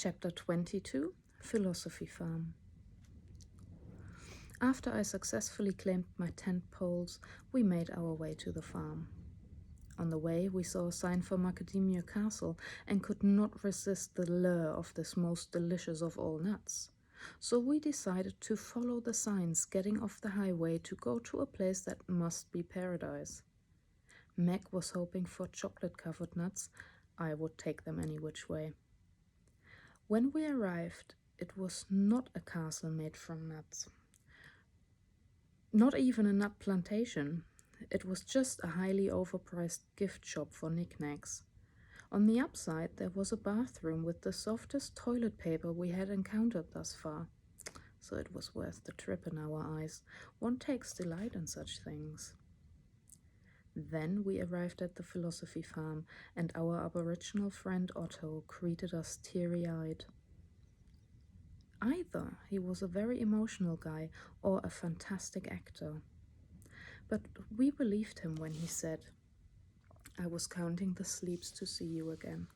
Chapter 22, Philosophy Farm. After I successfully claimed my tent poles, we made our way to the farm. On the way, we saw a sign for Macadamia Castle and could not resist the lure of this most delicious of all nuts. So we decided to follow the signs, getting off the highway to go to a place that must be paradise. Meg was hoping for chocolate-covered nuts. I would take them any which way. When we arrived, it was not a castle made from nuts. Not even a nut plantation. It was just a highly overpriced gift shop for knickknacks. On the upside, there was a bathroom with the softest toilet paper we had encountered thus far. So it was worth the trip in our eyes. One takes delight in such things. Then we arrived at the philosophy farm, and our Aboriginal friend Otto greeted us teary-eyed. Either he was a very emotional guy or a fantastic actor. But we believed him when he said, "I was counting the sleeps to see you again."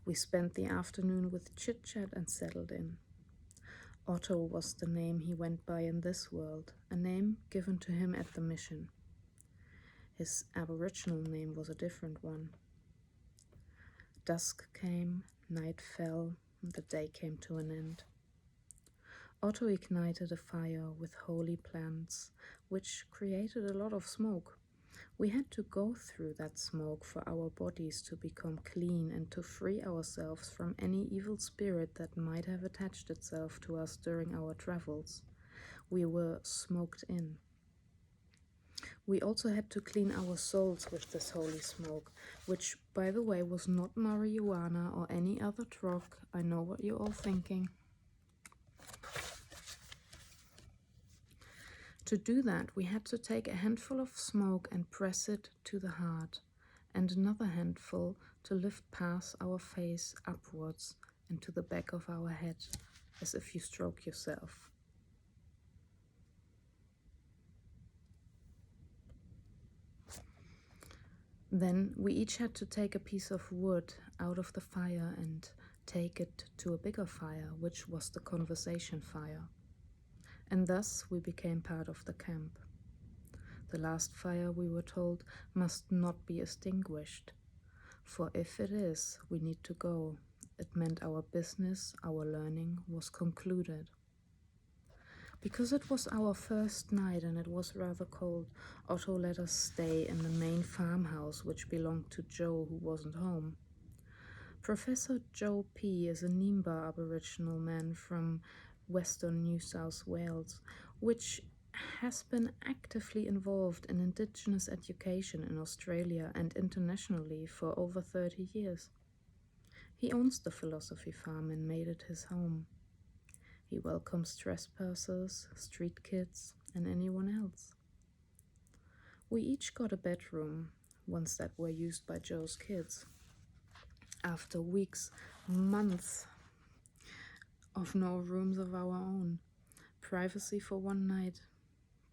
We spent the afternoon with chit-chat and settled in. Otto was the name he went by in this world, a name given to him at the mission. His Aboriginal name was a different one. Dusk came, night fell, and the day came to an end. Otto ignited a fire with holy plants, which created a lot of smoke. We had to go through that smoke for our bodies to become clean and to free ourselves from any evil spirit that might have attached itself to us during our travels. We were smoked in. We also had to clean our souls with this holy smoke, which, by the way, was not marijuana or any other drug. I know what you're all thinking. To do that, we had to take a handful of smoke and press it to the heart, and another handful to lift past our face upwards and to the back of our head, as if you stroke yourself. Then we each had to take a piece of wood out of the fire and take it to a bigger fire, which was the conversation fire. And thus we became part of the camp. The last fire, we were told, must not be extinguished, for if it is, we need to go. It meant our business, our learning, was concluded. Because it was our first night and it was rather cold, Otto let us stay in the main farmhouse, which belonged to Joe, who wasn't home. Professor Joe P. is a Nimba Aboriginal man from Western New South Wales, which has been actively involved in Indigenous education in Australia and internationally for over 30 years. He owns the philosophy farm and made it his home. He welcomes trespassers, street kids, and anyone else. We each got a bedroom, ones that were used by Joe's kids. After weeks, months of no rooms of our own, privacy for one night,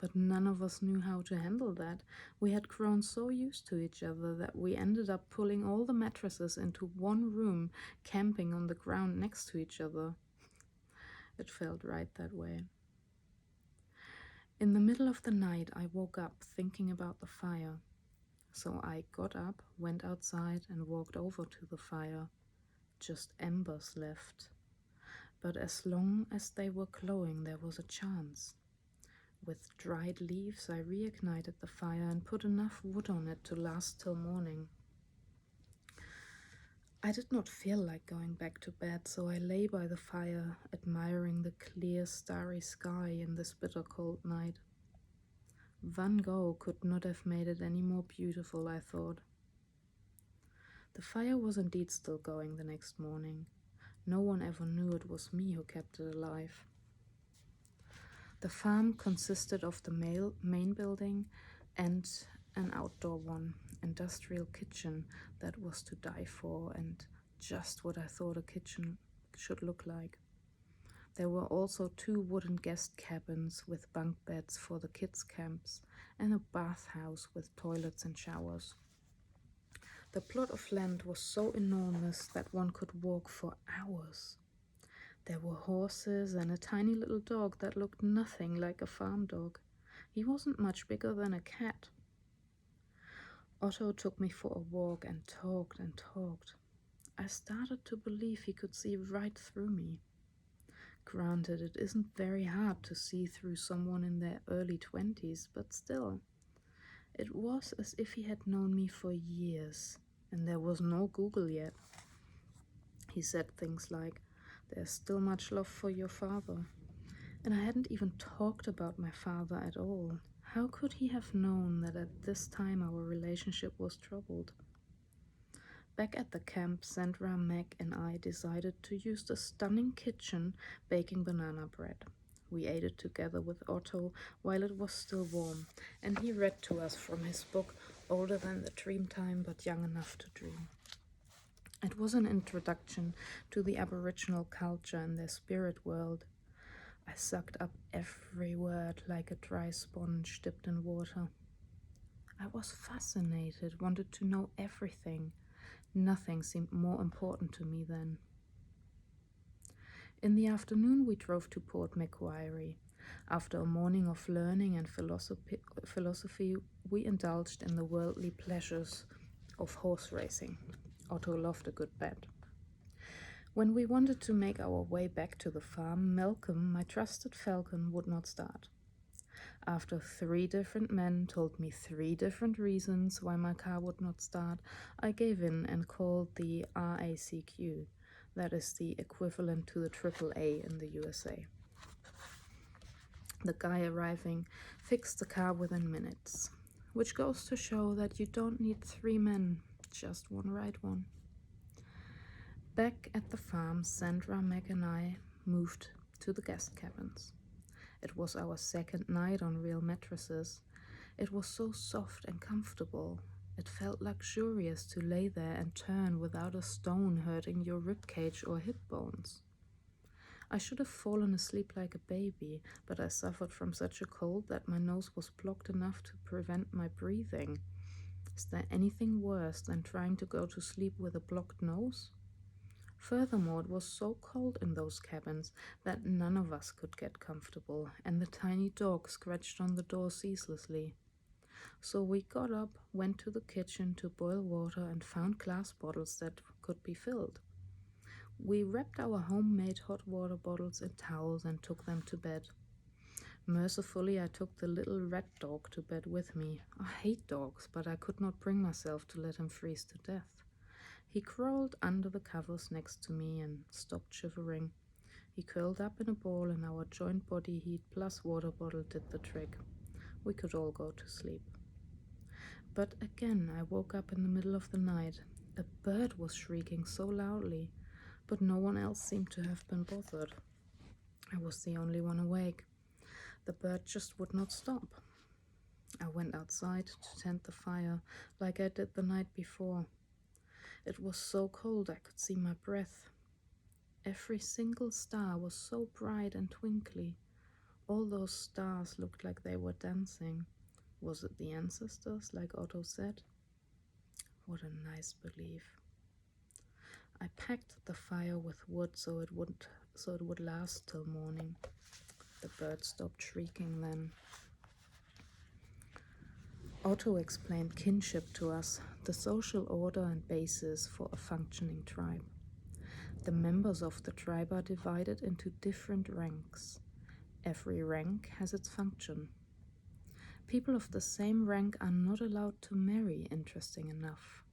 but none of us knew how to handle that. We had grown so used to each other that we ended up pulling all the mattresses into one room, camping on the ground next to each other. It felt right that way. In the middle of the night, I woke up thinking about the fire. So I got up, went outside, and walked over to the fire. Just embers left. But as long as they were glowing, there was a chance. With dried leaves, I reignited the fire and put enough wood on it to last till morning. I did not feel like going back to bed, so I lay by the fire, admiring the clear, starry sky in this bitter cold night. Van Gogh could not have made it any more beautiful, I thought. The fire was indeed still going the next morning. No one ever knew it was me who kept it alive. The farm consisted of the main building and an outdoor one, industrial kitchen that was to die for and just what I thought a kitchen should look like. There were also 2 wooden guest cabins with bunk beds for the kids' camps and a bathhouse with toilets and showers. The plot of land was so enormous that one could walk for hours. There were horses and a tiny little dog that looked nothing like a farm dog. He wasn't much bigger than a cat. Otto took me for a walk and talked and talked. I started to believe he could see right through me. Granted, it isn't very hard to see through someone in their early 20s, but still, it was as if he had known me for years, and there was no Google yet. He said things like, "There's still much love for your father." And I hadn't even talked about my father at all. How could he have known that at this time our relationship was troubled? Back at the camp, Sandra, Meg, and I decided to use the stunning kitchen baking banana bread. We ate it together with Otto while it was still warm, and he read to us from his book, Older Than the Dreamtime but Young Enough to Dream. It was an introduction to the Aboriginal culture and their spirit world. I sucked up every word like a dry sponge dipped in water. I was fascinated, wanted to know everything. Nothing seemed more important to me then. In the afternoon, we drove to Port Macquarie. After a morning of learning and philosophy, we indulged in the worldly pleasures of horse racing. Otto loved a good bet. When we wanted to make our way back to the farm, Malcolm, my trusted falcon, would not start. After 3 different men told me 3 different reasons why my car would not start, I gave in and called the RACQ. That is the equivalent to the AAA in the USA. The guy arriving fixed the car within minutes, which goes to show that you don't need 3 men, just one right one. Back at the farm, Sandra, Meg, and I moved to the guest cabins. It was our second night on real mattresses. It was so soft and comfortable. It felt luxurious to lay there and turn without a stone hurting your ribcage or hip bones. I should have fallen asleep like a baby, but I suffered from such a cold that my nose was blocked enough to prevent my breathing. Is there anything worse than trying to go to sleep with a blocked nose? Furthermore, it was so cold in those cabins that none of us could get comfortable, and the tiny dog scratched on the door ceaselessly. So we got up, went to the kitchen to boil water, and found glass bottles that could be filled. We wrapped our homemade hot water bottles in towels and took them to bed. Mercifully, I took the little red dog to bed with me. I hate dogs, but I could not bring myself to let him freeze to death. He crawled under the covers next to me and stopped shivering. He curled up in a ball, and our joint body heat plus water bottle did the trick. We could all go to sleep. But again, I woke up in the middle of the night. A bird was shrieking so loudly, but no one else seemed to have been bothered. I was the only one awake. The bird just would not stop. I went outside to tend the fire like I did the night before. It was so cold I could see my breath. Every single star was so bright and twinkly. All those stars looked like they were dancing. Was it the ancestors, like Otto said? What a nice belief. I packed the fire with wood so it would last till morning. The bird stopped shrieking then. Otto explained kinship to us, the social order and basis for a functioning tribe. The members of the tribe are divided into different ranks. Every rank has its function. People of the same rank are not allowed to marry, interesting enough.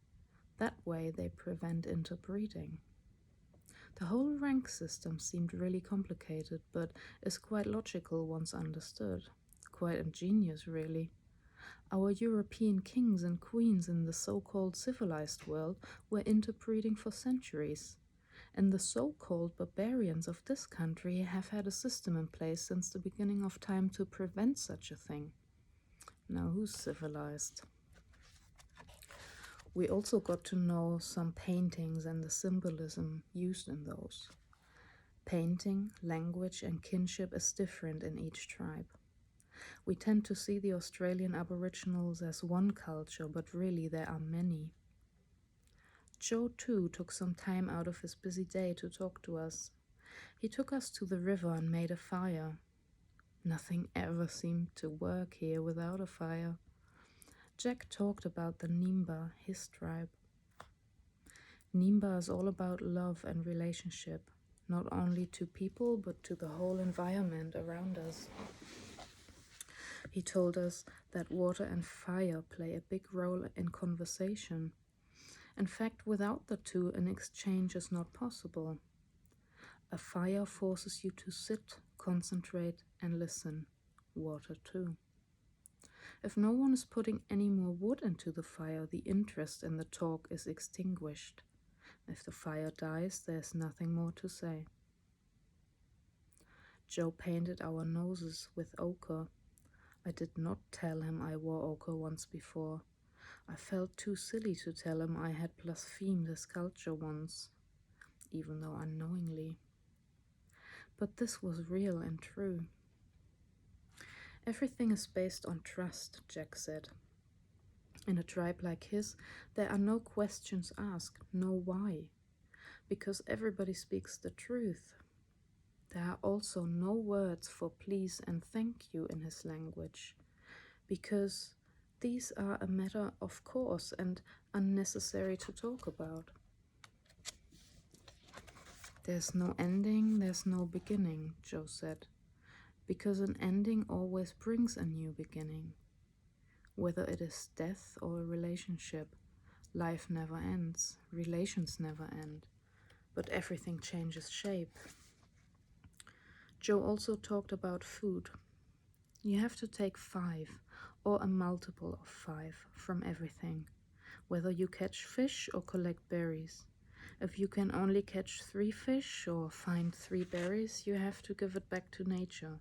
That way they prevent interbreeding. The whole rank system seemed really complicated, but is quite logical once understood. Quite ingenious, really. Our European kings and queens in the so-called civilized world were interbreeding for centuries, and the so-called barbarians of this country have had a system in place since the beginning of time to prevent such a thing. Now who's civilized? We also got to know some paintings and the symbolism used in those. Painting, language, and kinship is different in each tribe. We tend to see the Australian Aboriginals as one culture, but really there are many. Joe too took some time out of his busy day to talk to us. He took us to the river and made a fire. Nothing ever seemed to work here without a fire. Jack talked about the Nimba, his tribe. Nimba is all about love and relationship, not only to people but to the whole environment around us. He told us that water and fire play a big role in conversation. In fact, without the two, an exchange is not possible. A fire forces you to sit, concentrate, and listen. Water too. If no one is putting any more wood into the fire, the interest in the talk is extinguished. If the fire dies, there's nothing more to say. Joe painted our noses with ochre. I did not tell him I wore ochre once before. I felt too silly to tell him I had blasphemed his culture once, even though unknowingly. But this was real and true. Everything is based on trust, Jack said. In a tribe like his, there are no questions asked, no why, because everybody speaks the truth. There are also no words for please and thank you in his language, because these are a matter of course and unnecessary to talk about. There's no ending, there's no beginning, Joe said, because an ending always brings a new beginning. Whether it is death or a relationship, life never ends, relations never end, but everything changes shape. Joe also talked about food. You have to take 5 or a multiple of 5 from everything, whether you catch fish or collect berries. If you can only catch 3 fish or find 3 berries, you have to give it back to nature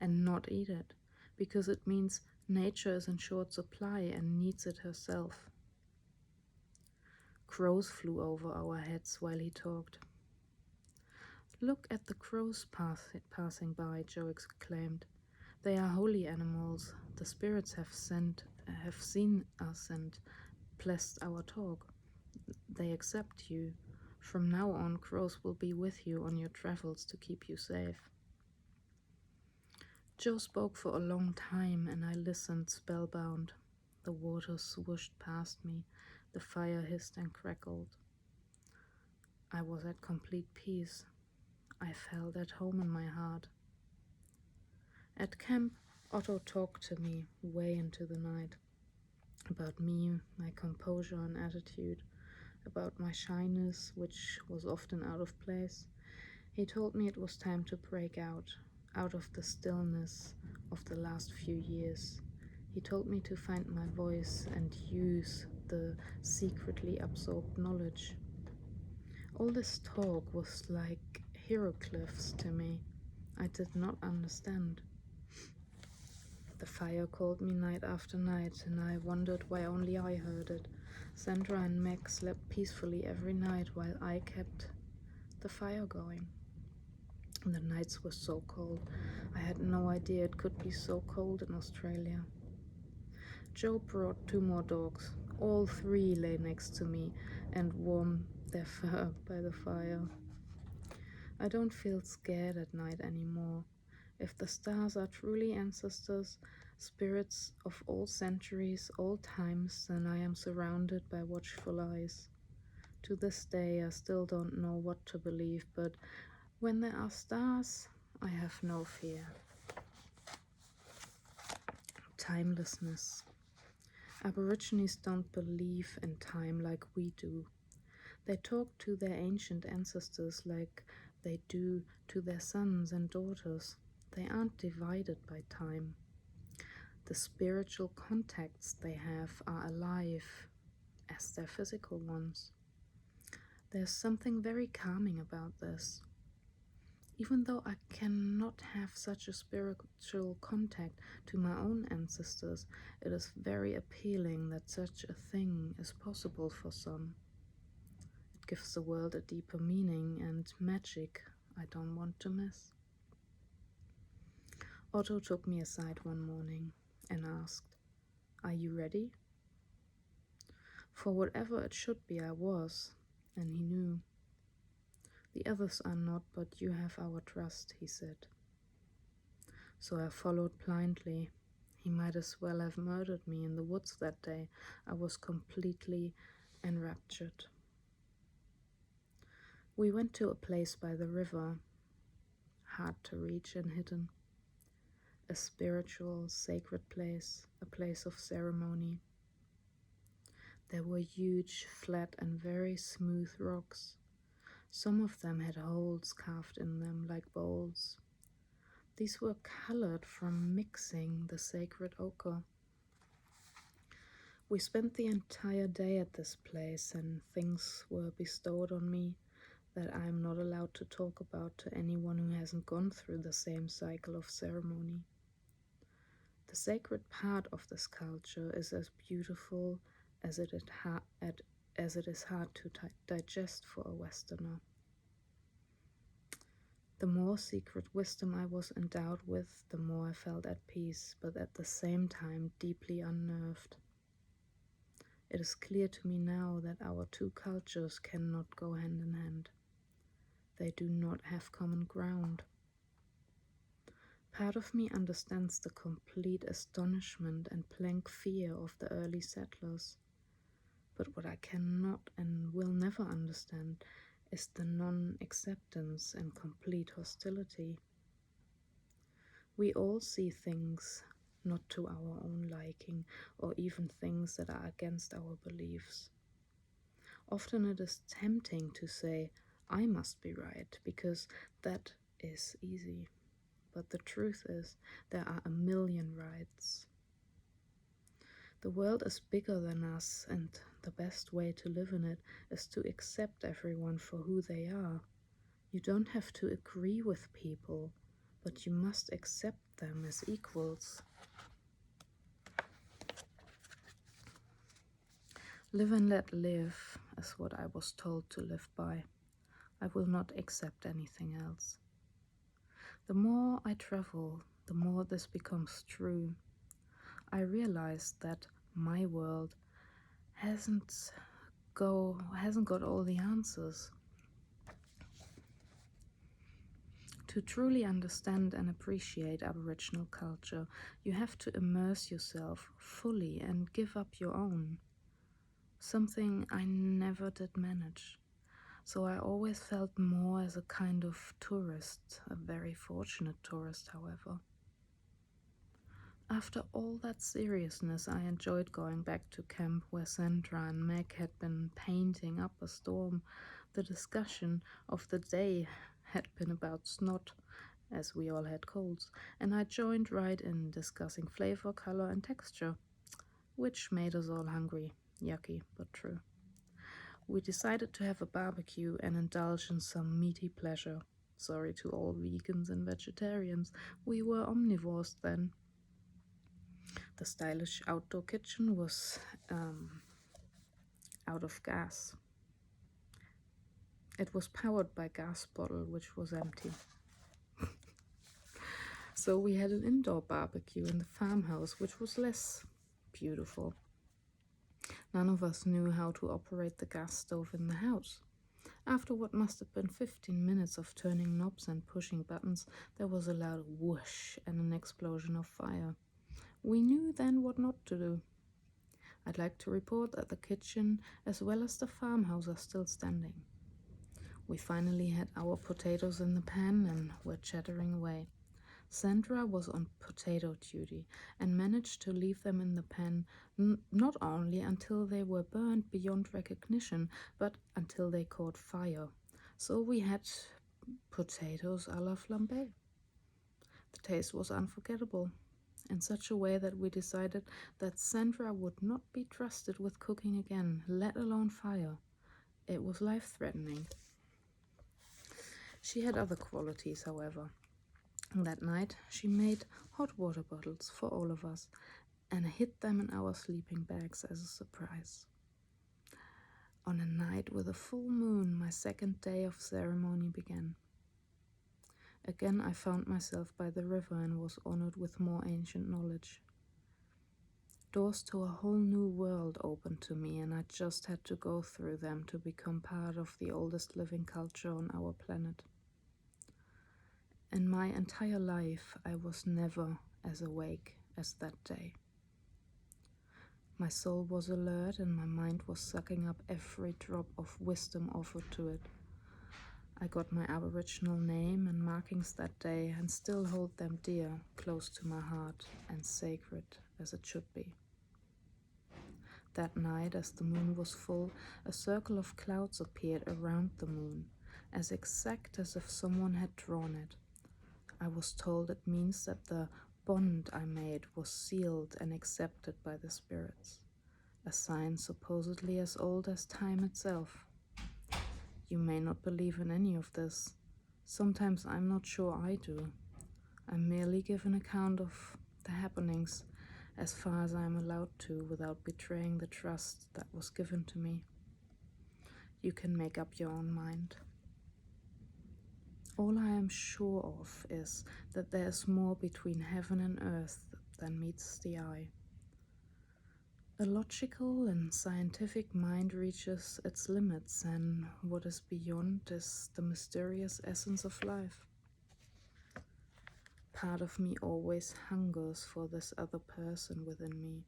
and not eat it, because it means nature is in short supply and needs it herself. Crows flew over our heads while he talked. Look at the crows passing by, Joe exclaimed. They are holy animals. The spirits have seen us and blessed our talk. They accept you. From now on, crows will be with you on your travels to keep you safe. Joe spoke for a long time, and I listened spellbound. The water swooshed past me. The fire hissed and crackled. I was at complete peace. I felt at home in my heart. At camp, Otto talked to me way into the night. About me, my composure and attitude, about my shyness, which was often out of place. He told me it was time to break out of the stillness of the last few years. He told me to find my voice and use the secretly absorbed knowledge. All this talk was like hieroglyphs to me. I did not understand. The fire called me night after night, and I wondered why only I heard it. Sandra and Meg slept peacefully every night while I kept the fire going. The nights were so cold. I had no idea it could be so cold in Australia. Joe brought 2 more dogs. All 3 lay next to me and warmed their fur by the fire. I don't feel scared at night anymore. If the stars are truly ancestors, spirits of all centuries, all times, then I am surrounded by watchful eyes. To this day, I still don't know what to believe, but when there are stars, I have no fear. Timelessness. Aborigines don't believe in time like we do. They talk to their ancient ancestors like they do to their sons and daughters. They aren't divided by time. The spiritual contacts they have are alive as their physical ones. There's something very calming about this. Even though I cannot have such a spiritual contact to my own ancestors, it is very appealing that such a thing is possible for some. It gives the world a deeper meaning and magic I don't want to miss. Otto took me aside one morning and asked, "Are you ready?" For whatever it should be, I was. and he knew. The others are not, but you have our trust, he said. So I followed blindly. He might as well have murdered me in the woods that day. I was completely enraptured. We went to a place by the river, hard to reach and hidden. A spiritual, sacred place, a place of ceremony. There were huge, flat and very smooth rocks. Some of them had holes carved in them like bowls. These were colored from mixing the sacred ochre. We spent the entire day at this place, and things were bestowed on me that I am not allowed to talk about to anyone who hasn't gone through the same cycle of ceremony. The sacred part of this culture is as beautiful as it is hard to digest for a Westerner. The more secret wisdom I was endowed with, the more I felt at peace, but at the same time deeply unnerved. It is clear to me now that our two cultures cannot go hand in hand. They do not have common ground. Part of me understands the complete astonishment and blank fear of the early settlers. But what I cannot and will never understand is the non-acceptance and complete hostility. We all see things not to our own liking, or even things that are against our beliefs. Often it is tempting to say, I must be right, because that is easy. But the truth is, there are a million rights. The world is bigger than us, and the best way to live in it is to accept everyone for who they are. You don't have to agree with people, but you must accept them as equals. Live and let live is what I was told to live by. I will not accept anything else. The more I travel, the more this becomes true. I realize that my world hasn't got all the answers. To truly understand and appreciate Aboriginal culture, you have to immerse yourself fully and give up your own. Something I never did manage. So I always felt more as a kind of tourist, a very fortunate tourist, however. After all that seriousness, I enjoyed going back to camp where Sandra and Meg had been painting up a storm. The discussion of the day had been about snot, as we all had colds, and I joined right in, discussing flavor, color, and texture, which made us all hungry. Yucky, but true. We decided to have a barbecue and indulge in some meaty pleasure. Sorry to all vegans and vegetarians, we were omnivores then. The stylish outdoor kitchen was out of gas. It was powered by a gas bottle, which was empty. So we had an indoor barbecue in the farmhouse, which was less beautiful. None of us knew how to operate the gas stove in the house. After what must have been 15 minutes of turning knobs and pushing buttons, there was a loud whoosh and an explosion of fire. We knew then what not to do. I'd like to report that the kitchen as well as the farmhouse are still standing. We finally had our potatoes in the pan and were chattering away. Sandra was on potato duty and managed to leave them in the pan not only until they were burned beyond recognition, but until they caught fire. So we had potatoes a la flambe. The taste was unforgettable, in such a way that we decided that Sandra would not be trusted with cooking again, let alone fire. It was life-threatening. She had other qualities, however. That night, she made hot water bottles for all of us and hid them in our sleeping bags as a surprise. On a night with a full moon, my second day of ceremony began. Again, I found myself by the river and was honored with more ancient knowledge. Doors to a whole new world opened to me, and I just had to go through them to become part of the oldest living culture on our planet. In my entire life, I was never as awake as that day. My soul was alert, and my mind was sucking up every drop of wisdom offered to it. I got my Aboriginal name and markings that day, and still hold them dear, close to my heart, and sacred as it should be. That night, as the moon was full, a circle of clouds appeared around the moon, as exact as if someone had drawn it. I was told it means that the bond I made was sealed and accepted by the spirits, a sign supposedly as old as time itself. You may not believe in any of this. Sometimes I'm not sure I do. I merely give an account of the happenings as far as I am allowed to without betraying the trust that was given to me. You can make up your own mind. All I am sure of is that there is more between heaven and earth than meets the eye. A logical and scientific mind reaches its limits, and what is beyond is the mysterious essence of life. Part of me always hungers for this other person within me,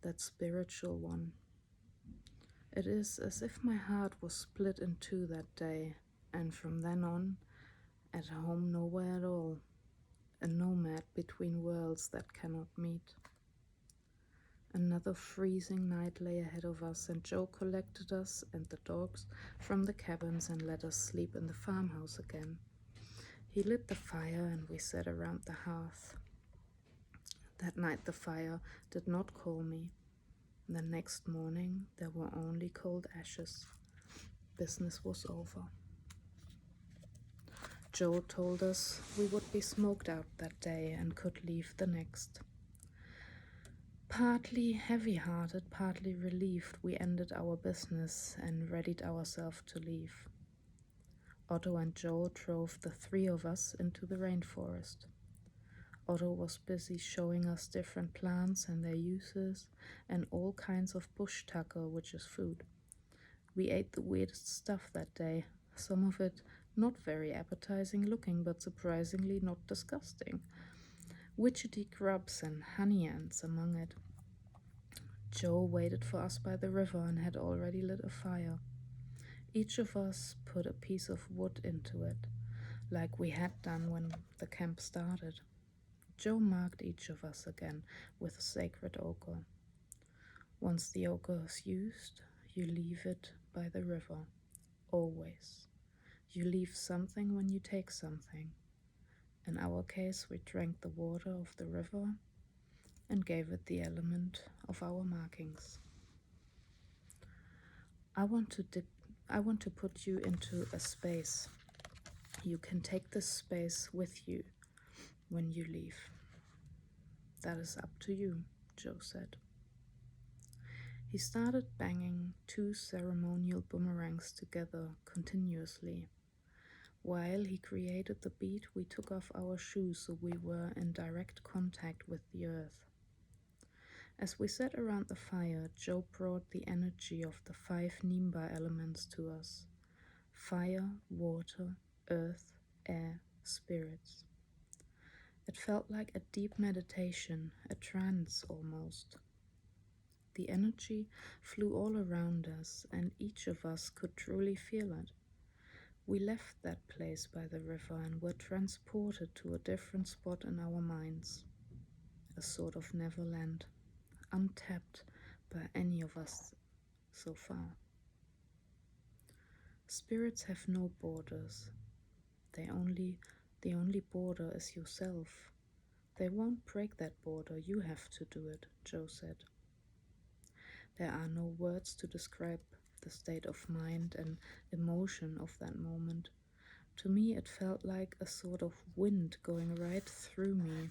that spiritual one. It is as if my heart was split in two that day, and from then on, at home nowhere at all, a nomad between worlds that cannot meet. Another freezing night lay ahead of us, and Joe collected us and the dogs from the cabins and let us sleep in the farmhouse again. He lit the fire and we sat around the hearth. That night the fire did not call me. The next morning there were only cold ashes. Business was over. Joe told us we would be smoked out that day and could leave the next. Partly heavy-hearted, partly relieved, we ended our business and readied ourselves to leave. Otto and Joe drove the three of us into the rainforest. Otto was busy showing us different plants and their uses and all kinds of bush tucker, which is food. We ate the weirdest stuff that day, some of it not very appetizing looking, but surprisingly not disgusting. Witchetty grubs and honey ants among it. Joe waited for us by the river and had already lit a fire. Each of us put a piece of wood into it, like we had done when the camp started. Joe marked each of us again with a sacred ochre. Once the ochre is used, you leave it by the river. Always. You leave something when you take something. In our case, we drank the water of the river and gave it the element of our markings. I want to put you into a space. You can take this space with you when you leave. That is up to you, Joe said. He started banging 2 ceremonial boomerangs together continuously. While he created the beat, we took off our shoes so we were in direct contact with the earth. As we sat around the fire, Joe brought the energy of the 5 Nimba elements to us: fire, water, earth, air, spirits. It felt like a deep meditation, a trance almost. The energy flew all around us, and each of us could truly feel it. We left that place by the river and were transported to a different spot in our minds, a sort of Neverland, untapped by any of us so far. Spirits have no borders. The only border is yourself. They won't break that border, you have to do it, Joe said. There are no words to describe the state of mind and emotion of that moment. To me, it felt like a sort of wind going right through me,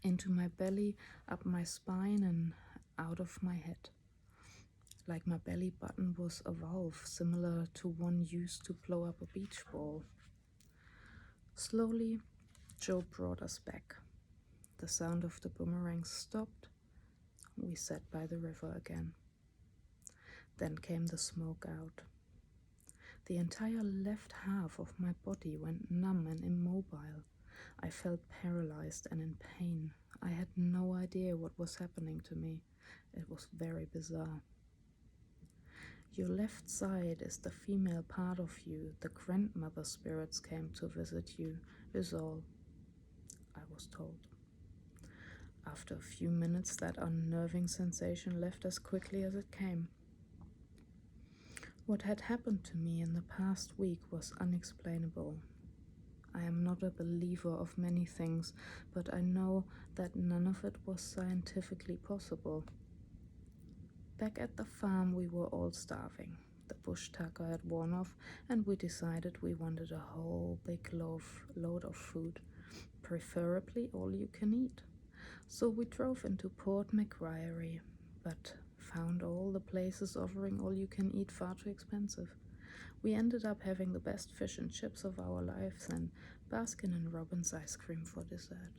into my belly, up my spine, and out of my head. Like my belly button was a valve, similar to one used to blow up a beach ball. Slowly, Joe brought us back. The sound of the boomerangs stopped. we sat by the river again. Then came the smoke out. The entire left half of my body went numb and immobile. I felt paralyzed and in pain. I had no idea what was happening to me. It was very bizarre. Your left side is the female part of you. The grandmother spirits came to visit you, is all, I was told. After a few minutes, that unnerving sensation left as quickly as it came. What had happened to me in the past week was unexplainable. I am not a believer of many things, but I know that none of it was scientifically possible. Back at the farm, we were all starving. The bush tucker had worn off, and we decided we wanted a whole big load of food, preferably all you can eat. So we drove into Port Macquarie, but found all the places offering all you can eat far too expensive. We ended up having the best fish and chips of our lives and Baskin and Robbins ice cream for dessert.